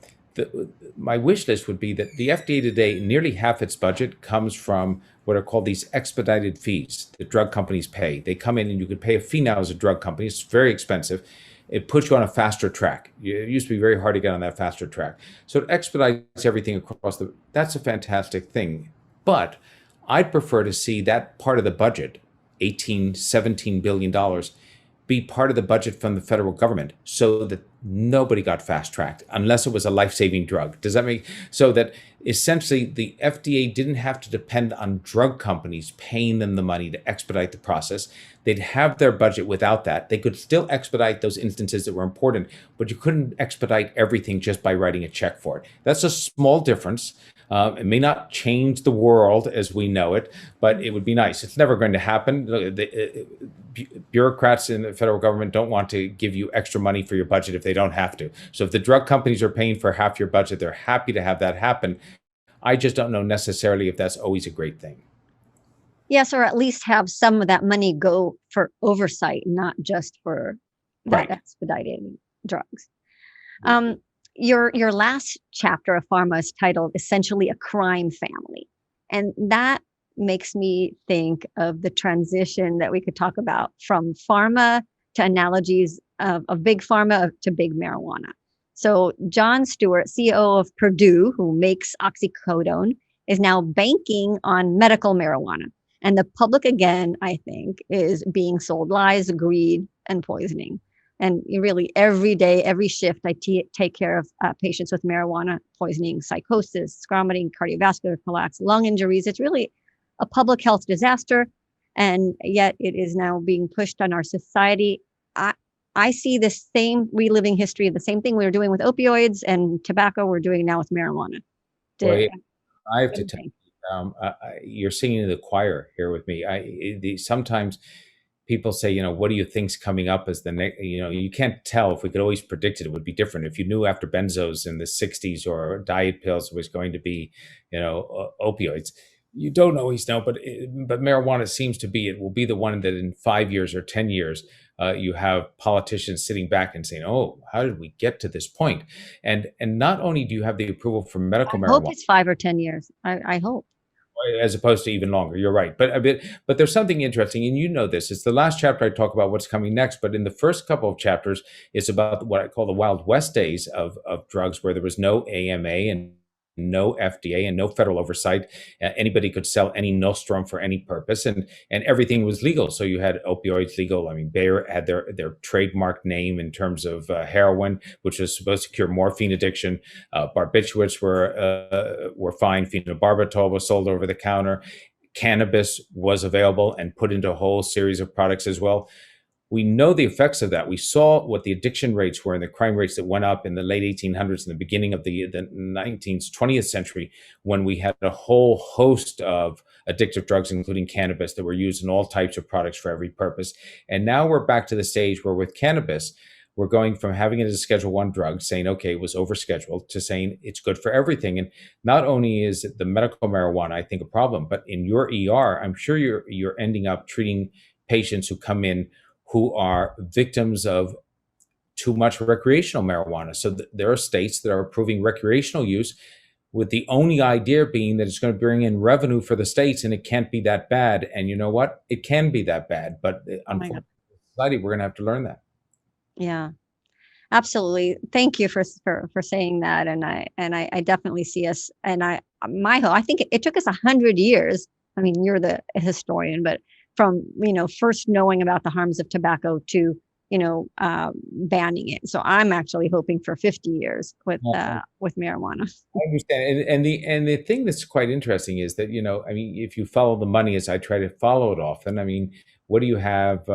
my wish list would be that the FDA today, nearly half its budget comes from what are called these expedited fees that drug companies pay. They come in and you could pay a fee now as a drug company. It's very expensive. It puts you on a faster track. It used to be very hard to get on that faster track. So it expedites everything across that's a fantastic thing. But I'd prefer to see that part of the budget, 18, $17 billion, be part of the budget from the federal government so that nobody got fast tracked unless it was a life-saving drug. Does that make so that essentially the FDA didn't have to depend on drug companies paying them the money to expedite the process? They'd have their budget without that. They could still expedite those instances that were important, but you couldn't expedite everything just by writing a check for it. That's a small difference. It may not change the world as we know it, but it would be nice. It's never going to happen. Bureaucrats in the federal government don't want to give you extra money for your budget if they don't have to. So if the drug companies are paying for half your budget, they're happy to have that happen. I just don't know necessarily if that's always a great thing. Yes, or at least have some of that money go for oversight, not just for that Right. expedited drugs. Um, your last chapter of Pharma is titled essentially a crime family. And that makes me think of the transition that we could talk about from pharma to analogies of big pharma to big marijuana. So John Stewart, CEO of Purdue, who makes oxycodone, is now banking on medical marijuana. And the public, again, I think, is being sold lies, greed, and poisoning. And really, every day, every shift, I take care of patients with marijuana poisoning, psychosis, vomiting, cardiovascular collapse, lung injuries. It's really a public health disaster. And yet it is now being pushed on our society. I see the same reliving history of the same thing we were doing with opioids and tobacco, we're doing now with marijuana. Boy, I have What to do you tell think? you, you're singing to the choir here with me. Sometimes people say, what do you think's coming up as the next? You can't tell. If we could always predict it, it would be different. If you knew after benzos in the '60s or diet pills was going to be, opioids, you don't always know. But marijuana seems to be. It will be the one that in 5 years or 10 years, you have politicians sitting back and saying, "Oh, how did we get to this point?" And not only do you have the approval for I medical hope marijuana, it's 5 or 10 years. I hope. as opposed to even longer. You're right, but there's something interesting, and this. It's the last chapter I talk about what's coming next, but in the first couple of chapters, it's about what I call the Wild West days of drugs, where there was no AMA and no FDA and no federal oversight. Anybody could sell any nostrum for any purpose, and everything was legal. So you had opioids legal. I mean, Bayer had their trademark name in terms of heroin, which was supposed to cure morphine addiction. Barbiturates were fine. Phenobarbital was sold over the counter. Cannabis was available and put into a whole series of products as well. We know the effects of that. We saw what the addiction rates were and the crime rates that went up in the late 1800s and the beginning of the 19th, 20th century, when we had a whole host of addictive drugs, including cannabis, that were used in all types of products for every purpose. And now we're back to the stage where with cannabis, we're going from having it as a Schedule One drug, saying, okay, it was overscheduled, to saying it's good for everything. And not only is the medical marijuana, I think, a problem, but in your ER, I'm sure you're ending up treating patients who come in who are victims of too much recreational marijuana. So there are states that are approving recreational use with the only idea being that it's going to bring in revenue for the states and it can't be that bad. And you know what? It can be that bad, but Oh my God. unfortunately, society, we're going to have to learn that. Yeah. Absolutely. Thank you for saying that. And I definitely see us. And I think it took us 100 years. I mean, you're the historian, but from first knowing about the harms of tobacco to banning it. So I'm actually hoping for 50 years with marijuana. I understand, and the thing that's quite interesting is that I mean, if you follow the money as I try to follow it often, I mean, what do you have?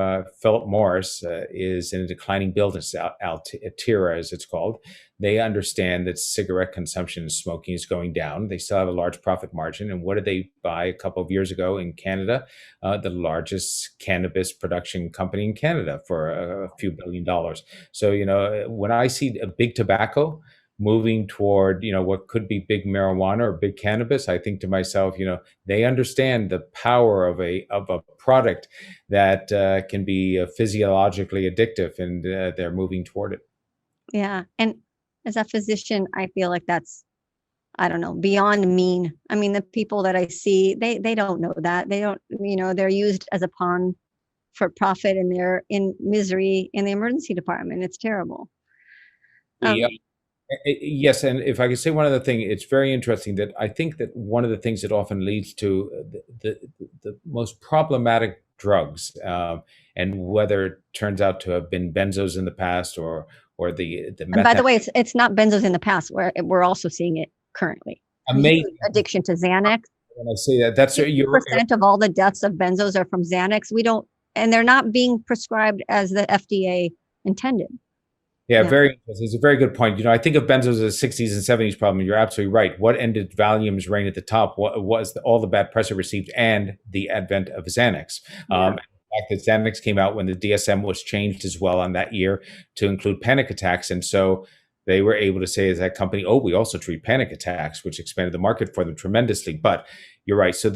Philip Morris is in a declining business, Altira as it's called. They understand that cigarette consumption and smoking is going down. They still have a large profit margin, and what did they buy a couple of years ago in Canada? The largest cannabis production company in Canada for a few $1 billion. So when I see a big tobacco moving toward what could be big marijuana or big cannabis, I think to myself, they understand the power of a product that can be physiologically addictive, and they're moving toward it. Yeah. And as a physician, I feel like that's, I don't know, beyond mean. I mean, the people that I see, they don't know that. They don't, they're used as a pawn for profit, and they're in misery in the emergency department. It's terrible. The, Um, Yes, and if I could say one other thing, it's very interesting that I think that one of the things that often leads to the most problematic drugs, and whether it turns out to have been benzos in the past or the And by the method. way, it's not benzos in the past. We're also seeing it currently. Huge Amazing. addiction to Xanax. When I say that, that's you're 50% of all the deaths of benzos are from Xanax. We don't, and they're not being prescribed as the FDA intended. yeah, Yeah. very interesting. It's a very good point. I think of benzos as a 60s and 70s problem. You're absolutely right. What ended Valium's reign at the top was all the bad press it received and the advent of Xanax. Yeah. The fact that Xanax came out when the DSM was changed as well on that year to include panic attacks. And so they were able to say as that company, oh, we also treat panic attacks, which expanded the market for them tremendously. But you're right. So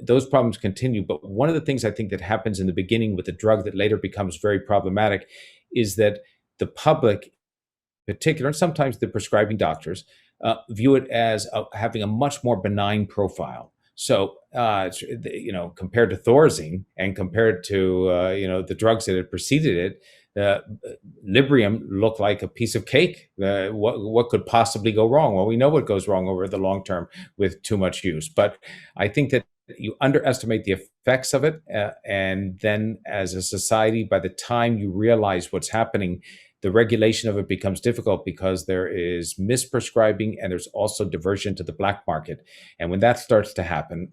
those problems continue. But one of the things I think that happens in the beginning with the drug that later becomes very problematic is that the public, in particular, and sometimes the prescribing doctors, view it as having a much more benign profile. So, compared to Thorazine and compared to the drugs that had preceded it, uh, Librium looked like a piece of cake. What could possibly go wrong? Well, we know what goes wrong over the long term with too much use. But I think that you underestimate the effects of it, and then as a society, by the time you realize what's happening, the regulation of it becomes difficult because there is misprescribing and there's also diversion to the black market. And when that starts to happen,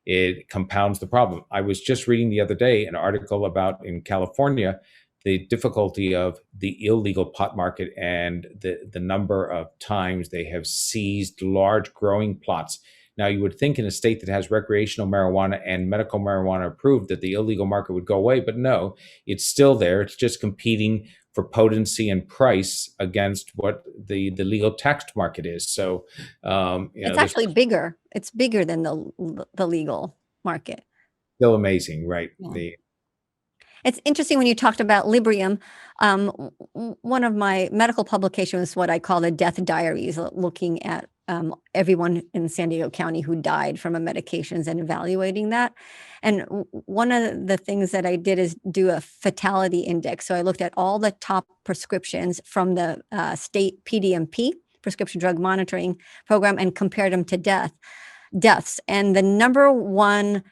it compounds the problem. I was just reading the other day an article about in California the difficulty of the illegal pot market and the number of times they have seized large growing plots. Now, you would think in a state that has recreational marijuana and medical marijuana approved that the illegal market would go away, but no, it's still there. It's just competing for potency and price against what the legal taxed market is. So, It's there's actually bigger. It's bigger than the legal market. still amazing, right? Yeah. It's interesting when you talked about Librium. One of my medical publications was what I call the death diaries, looking at everyone in San Diego County who died from medications and evaluating that. And one of the things that I did is do a fatality index. So I looked at all the top prescriptions from the state PDMP, Prescription Drug Monitoring Program, and compared them to deaths. And the number one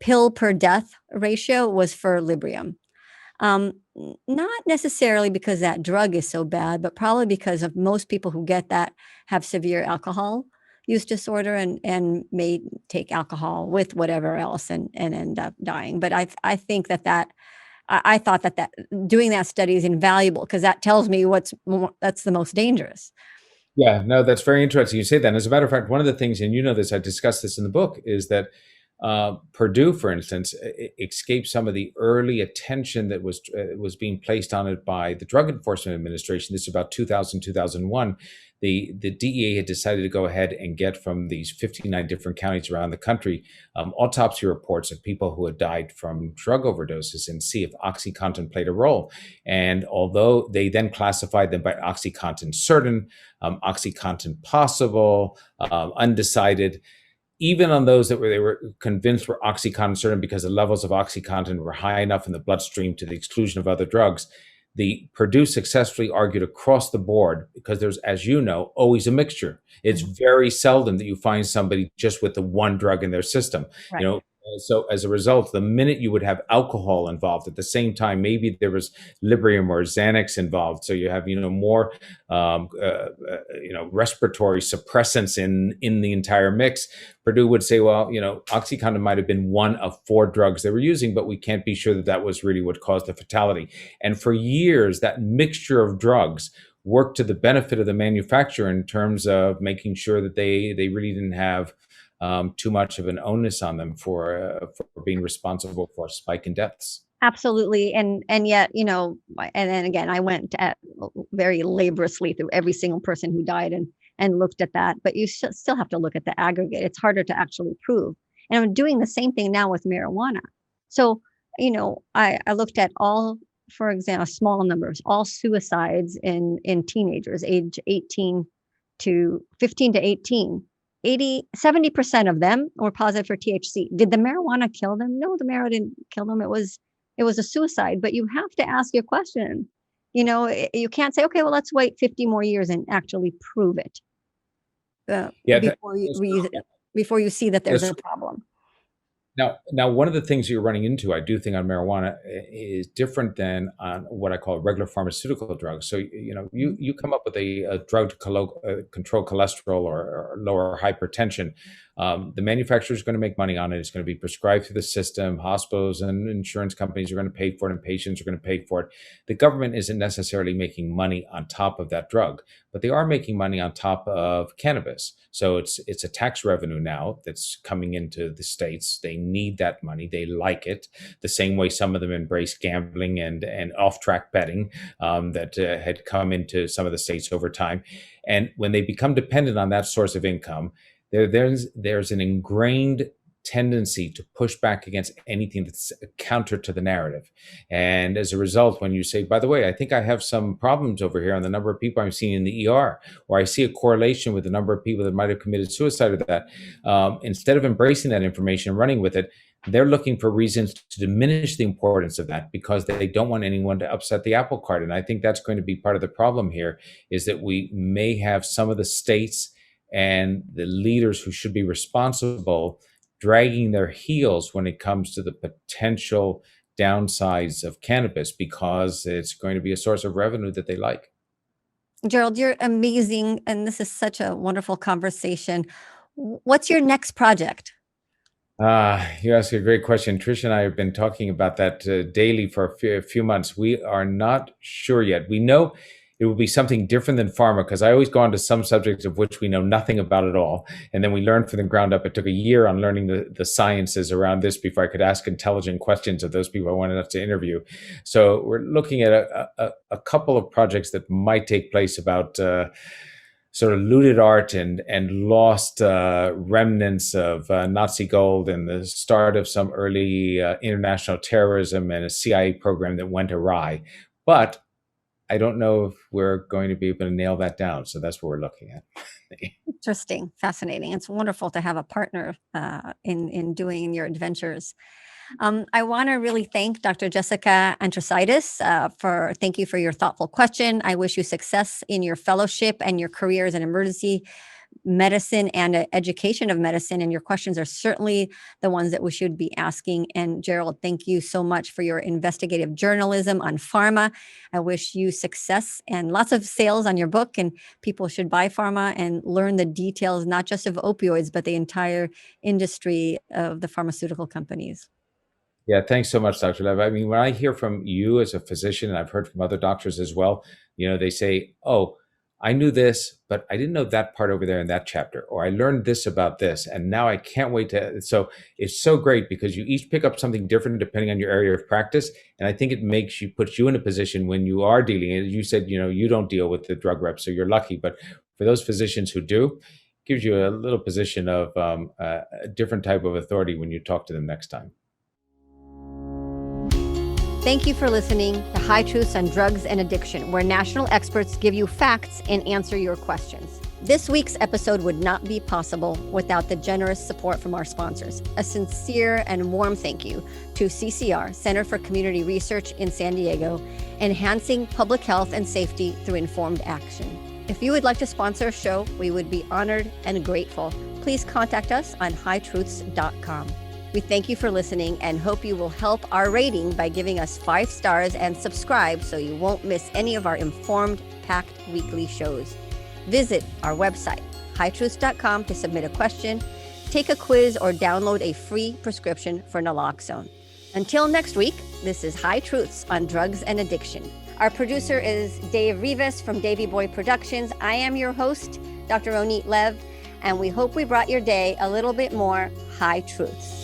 pill per death ratio was for Librium. Not necessarily because that drug is so bad, but probably because of most people who get that have severe alcohol use disorder and may take alcohol with whatever else and end up dying. But I think that I thought that doing that study is invaluable because that tells me that's the most dangerous. Yeah, no, that's very interesting. You say that. And as a matter of fact, one of the things, and this, I discussed this in the book, is that Purdue, for instance, escaped some of the early attention that was being placed on it by the Drug Enforcement Administration. This is about 2000, 2001. The DEA had decided to go ahead and get from these 59 different counties around the country autopsy reports of people who had died from drug overdoses and see if OxyContin played a role. And although they then classified them by OxyContin certain, OxyContin possible, undecided, even on those that they were convinced were OxyContin certain because the levels of OxyContin were high enough in the bloodstream to the exclusion of other drugs, the Purdue successfully argued across the board because there's, as you know, always a mixture. It's very seldom that you find somebody just with the one drug in their system. Right. So as a result, the minute you would have alcohol involved at the same time, maybe there was Librium or Xanax involved. So you have, more, respiratory suppressants in the entire mix. Purdue would say, well, OxyContin might have been one of 4 drugs they were using, but we can't be sure that was really what caused the fatality. And for years, that mixture of drugs worked to the benefit of the manufacturer in terms of making sure that they really didn't have too much of an onus on them for being responsible for a spike in deaths. Absolutely. And yet, and then again, I went very laboriously through every single person who died and looked at that, but you still have to look at the aggregate. It's harder to actually prove. And I'm doing the same thing now with marijuana. So, I looked at all, for example, small numbers, all suicides in teenagers, age 15 to 18. 70% of them were positive for THC. Did the marijuana kill them? No, the marijuana didn't kill them. It was a suicide. But you have to ask your question. You can't say, okay, well, let's wait 50 more years and actually prove it Yeah, before you see that there's a problem. Now, one of the things you're running into, I do think, on marijuana is different than on what I call regular pharmaceutical drugs. So, you come up with a drug to control cholesterol or lower hypertension. The manufacturer is going to make money on it. It's going to be prescribed through the system. Hospitals and insurance companies are going to pay for it, and patients are going to pay for it. The government isn't necessarily making money on top of that drug, but they are making money on top of cannabis. So it's a tax revenue now that's coming into the states. They need that money. They like it the same way some of them embrace gambling and off track betting that had come into some of the states over time. And when they become dependent on that source of income, there's an ingrained tendency to push back against anything that's counter to the narrative. And as a result, when you say, by the way, I think I have some problems over here on the number of people I'm seeing in the ER, or I see a correlation with the number of people that might have committed suicide or that, instead of embracing that information and running with it, they're looking for reasons to diminish the importance of that because they don't want anyone to upset the apple cart. And I think that's going to be part of the problem here, is that we may have some of the states and the leaders who should be responsible dragging their heels when it comes to the potential downsides of cannabis because it's going to be a source of revenue that they like. Gerald, you're amazing, and this is such a wonderful conversation. What's your next project? You ask a great question. Trish and I have been talking about that daily for a few months. We are not sure yet. We know it will be something different than pharma because I always go on to some subjects of which we know nothing about at all. And then we learn from the ground up. It took a year on learning the sciences around this before I could ask intelligent questions of those people I wanted us to interview. So we're looking at a couple of projects that might take place about sort of looted art and lost remnants of Nazi gold and the start of some early international terrorism and a CIA program that went awry. But I don't know if we're going to be able to nail that down. So that's what we're looking at. Interesting, fascinating. It's wonderful to have a partner in doing your adventures. I want to really thank Dr. Jessica Andrusaitis thank you for your thoughtful question. I wish you success in your fellowship and your career as an emergency medicine and education of medicine. And your questions are certainly the ones that we should be asking. And Gerald, thank you so much for your investigative journalism on pharma. I wish you success and lots of sales on your book, and people should buy pharma and learn the details, not just of opioids, but the entire industry of the pharmaceutical companies. Yeah, thanks so much, Dr. Lev. I mean, when I hear from you as a physician, and I've heard from other doctors as well, they say, oh, I knew this, but I didn't know that part over there in that chapter, or I learned this about this, and now I can't wait to. So it's so great because you each pick up something different depending on your area of practice. And I think it puts you in a position when you are dealing, and you said, you don't deal with the drug reps, so you're lucky. But for those physicians who do, it gives you a little position of a different type of authority when you talk to them next time. Thank you for listening to High Truths on Drugs and Addiction, where national experts give you facts and answer your questions. This week's episode would not be possible without the generous support from our sponsors. A sincere and warm thank you to CCR, Center for Community Research in San Diego, enhancing public health and safety through informed action. If you would like to sponsor a show, we would be honored and grateful. Please contact us on hightruths.com. We thank you for listening and hope you will help our rating by giving us 5 stars and subscribe so you won't miss any of our informed, packed weekly shows. Visit our website, hightruths.com, to submit a question, take a quiz, or download a free prescription for naloxone. Until next week, this is High Truths on Drugs and Addiction. Our producer is Dave Rivas from Davy Boy Productions. I am your host, Dr. Ronit Lev, and we hope we brought your day a little bit more high truths.